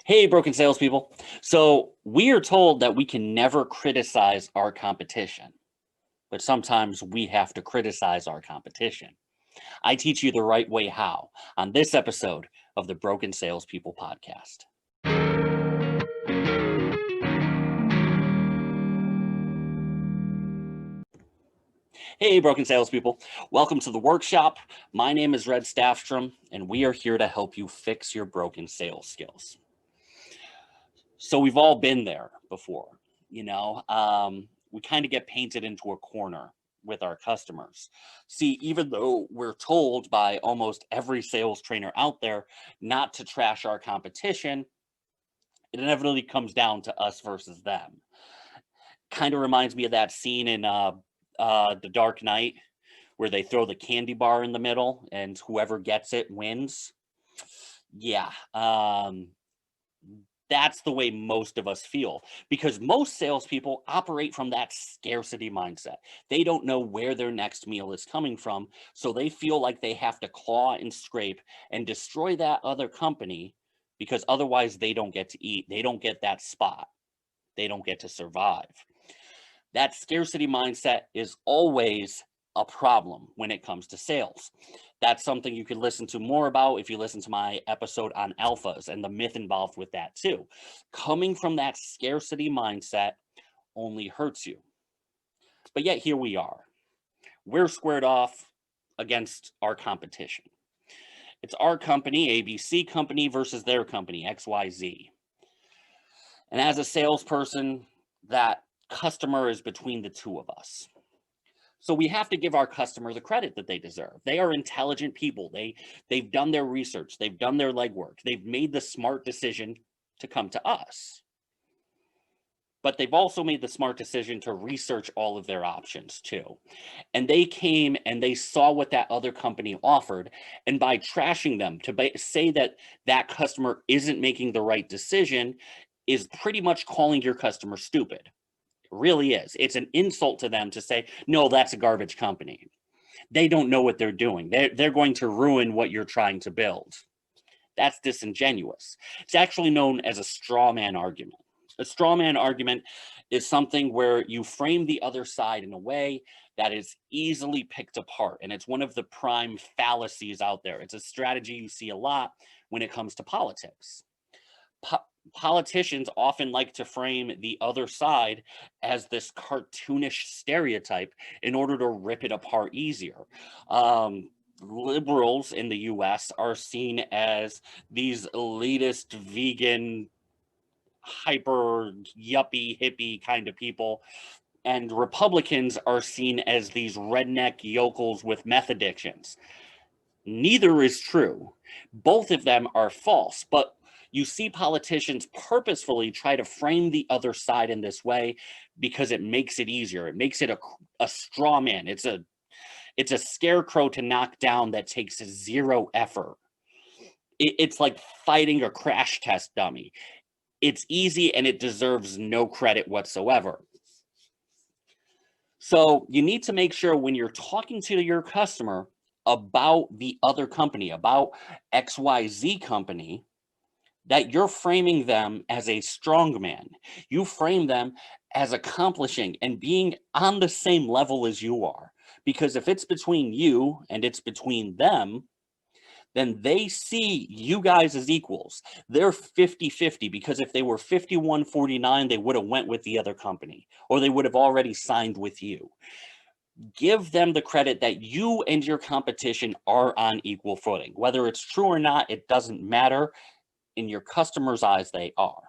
Hey, broken salespeople. So we are told that we can never criticize our competition, but sometimes we have to criticize our competition. I teach you the right way how on this episode of the Broken Salespeople Podcast. Hey, broken salespeople. Welcome to the workshop. My name is Red Staffstrom, and we are here to help you fix your broken sales skills. So we've all been there before, we kind of get painted into a corner with our customers. See, even though we're told by almost every sales trainer out there not to trash our competition, it inevitably comes down to us versus them. Kind of reminds me of that scene in The Dark Knight where they throw the candy bar in the middle and whoever gets it wins. Yeah. That's the way most of us feel because most salespeople operate from that scarcity mindset. They don't know where their next meal is coming from, so they feel like they have to claw and scrape and destroy that other company because otherwise they don't get to eat. They don't get that spot. They don't get to survive. That scarcity mindset is always a problem when it comes to sales. That's something you could listen to more about if you listen to my episode on alphas and the myth involved with that too. Coming from that scarcity mindset only hurts you. But yet here we are. We're squared off against our competition. It's our company, ABC company, versus their company, XYZ. And as a salesperson, that customer is between the two of us. So we have to give our customer the credit that they deserve. They are intelligent people. They've done their research. They've done their legwork. They've made the smart decision to come to us. But they've also made the smart decision to research all of their options too. And they came and they saw what that other company offered. And by trashing them to say that that customer isn't making the right decision is pretty much calling your customer stupid. Really is. It's an insult to them to say, no, that's a garbage company. They don't know what they're doing. They're going to ruin what you're trying to build. That's disingenuous. It's actually known as a straw man argument. A straw man argument is something where you frame the other side in a way that is easily picked apart. And it's one of the prime fallacies out there. It's a strategy you see a lot when it comes to politics. Politicians often like to frame the other side as this cartoonish stereotype in order to rip it apart easier. Liberals in the US are seen as these elitist, vegan, hyper yuppie, hippie kind of people. And Republicans are seen as these redneck yokels with meth addictions. Neither is true. Both of them are false, but you see politicians purposefully try to frame the other side in this way because it makes it easier. It makes it a straw man. It's a scarecrow to knock down that takes zero effort. It's like fighting a crash test dummy. It's easy and it deserves no credit whatsoever. So you need to make sure when you're talking to your customer about the other company, about XYZ company, that you're framing them as a strong man. You frame them as accomplishing and being on the same level as you are. Because if it's between you and it's between them, then they see you guys as equals. They're 50-50 because if they were 51-49, they would have went with the other company or they would have already signed with you. Give them the credit that you and your competition are on equal footing. Whether it's true or not, it doesn't matter. In your customer's eyes, they are.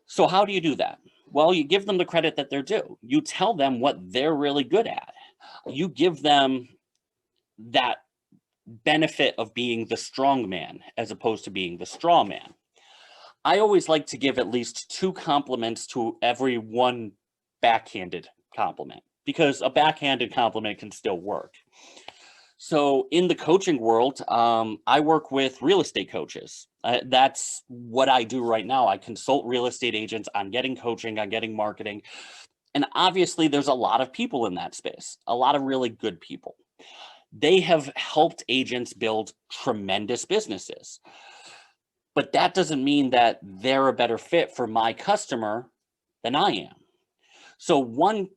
So how do you do that? Well, you give them the credit that they're due. You tell them what they're really good at. You give them that benefit of being the strong man as opposed to being the straw man. I always like to give at least 2 compliments to every one backhanded compliment because a backhanded compliment can still work. So in the coaching world, I work with real estate coaches. That's what I do right now. I consult real estate agents on getting coaching, on getting marketing. And obviously, there's a lot of people in that space, a lot of really good people. They have helped agents build tremendous businesses. But that doesn't mean that they're a better fit for my customer than I am. So one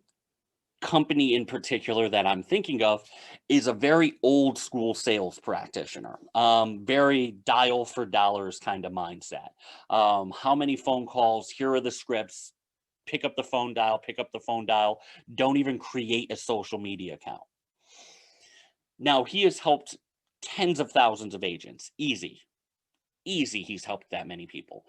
company in particular that I'm thinking of is a very old school sales practitioner, very dial for dollars kind of mindset. How many phone calls? Here are the scripts. Pick up the phone dial, pick up the phone dial. Don't even create a social media account. Now, he has helped tens of thousands of agents. Easy. Easy, he's helped that many people.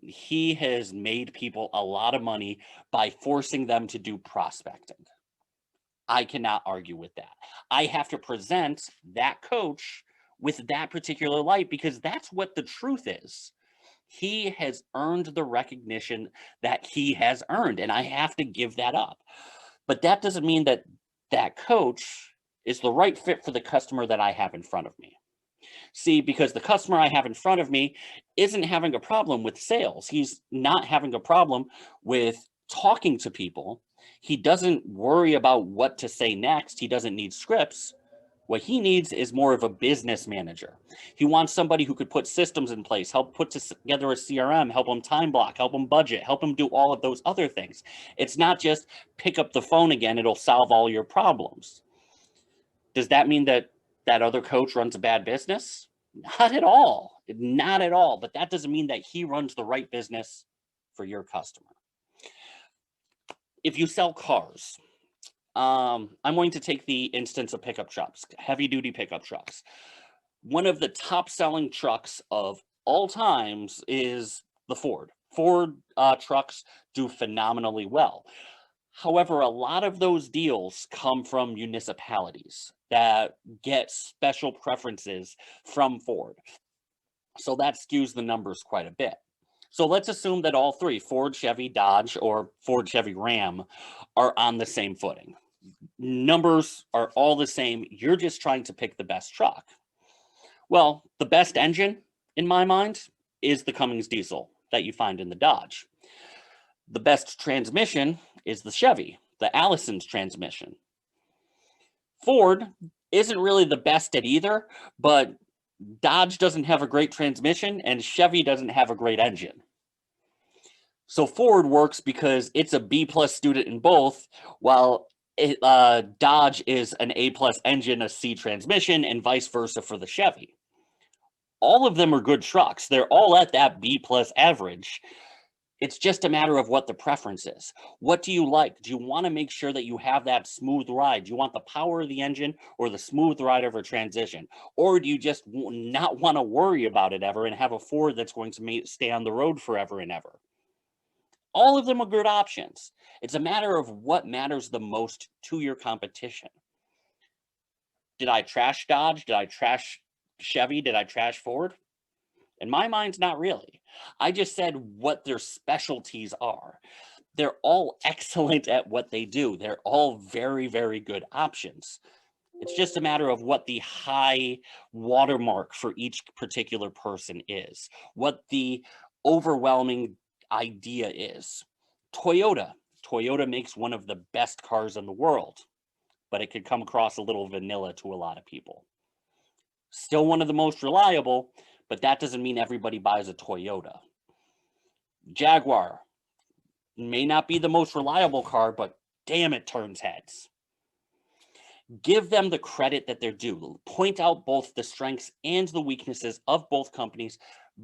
He has made people a lot of money by forcing them to do prospecting. I cannot argue with that. I have to present that coach with that particular light because that's what the truth is. He has earned the recognition that he has earned, and I have to give that up. But that doesn't mean that that coach is the right fit for the customer that I have in front of me. See, because the customer I have in front of me isn't having a problem with sales. He's not having a problem with talking to people. He doesn't worry about what to say next. He doesn't need scripts. What he needs is more of a business manager. He wants somebody who could put systems in place, help put together a CRM, help him time block, help him budget, help him do all of those other things. It's not just pick up the phone again, it'll solve all your problems. Does that mean that that other coach runs a bad business? Not at all. Not at all. But that doesn't mean that he runs the right business for your customer. If you sell cars, I'm going to take the instance of pickup trucks, heavy duty pickup trucks. One of the top selling trucks of all times is the Ford. Ford trucks do phenomenally well. However, a lot of those deals come from municipalities that get special preferences from Ford. So that skews the numbers quite a bit. So let's assume that all three, Ford, Chevy, Dodge, or Ford, Chevy, Ram, are on the same footing. Numbers are all the same. You're just trying to pick the best truck. Well, the best engine, in my mind, is the Cummins diesel that you find in the Dodge. The best transmission is the Chevy, the Allison's transmission. Ford isn't really the best at either, but Dodge doesn't have a great transmission and Chevy doesn't have a great engine. So Ford works because it's a B plus student in both, while Dodge is an A plus engine, a C transmission, and vice versa for the Chevy. All of them are good trucks. They're all at that B plus average. It's just a matter of what the preference is. What do you like? Do you want to make sure that you have that smooth ride? Do you want the power of the engine or the smooth ride of a transition? Or do you just not want to worry about it ever and have a Ford that's going to stay on the road forever and ever? All of them are good options. It's a matter of what matters the most to your competition. Did I trash Dodge? Did I trash Chevy? Did I trash Ford? In my mind, not really. I just said what their specialties are. They're all excellent at what they do. They're all very, very good options. It's just a matter of what the high watermark for each particular person is, what the overwhelming idea is. Toyota makes one of the best cars in the world, but it could come across a little vanilla to a lot of people. Still one of the most reliable, but that doesn't mean everybody buys a Toyota. Jaguar may not be the most reliable car, but damn, it turns heads. Give them the credit that they're due. Point out both the strengths and the weaknesses of both companies.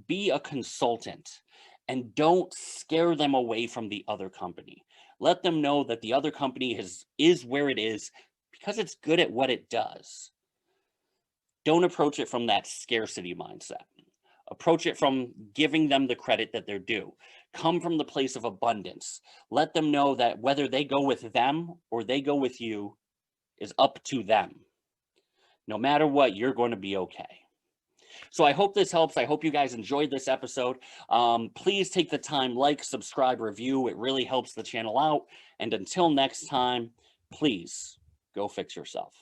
Be a consultant and don't scare them away from the other company. Let them know that the other company is where it is because it's good at what it does. Don't approach it from that scarcity mindset. Approach it from giving them the credit that they're due. Come from the place of abundance. Let them know that whether they go with them or they go with you is up to them. No matter what, you're going to be okay. So I hope this helps. I hope you guys enjoyed this episode. Please take the time, like, subscribe, review. It really helps the channel out. And until next time, please go fix yourself.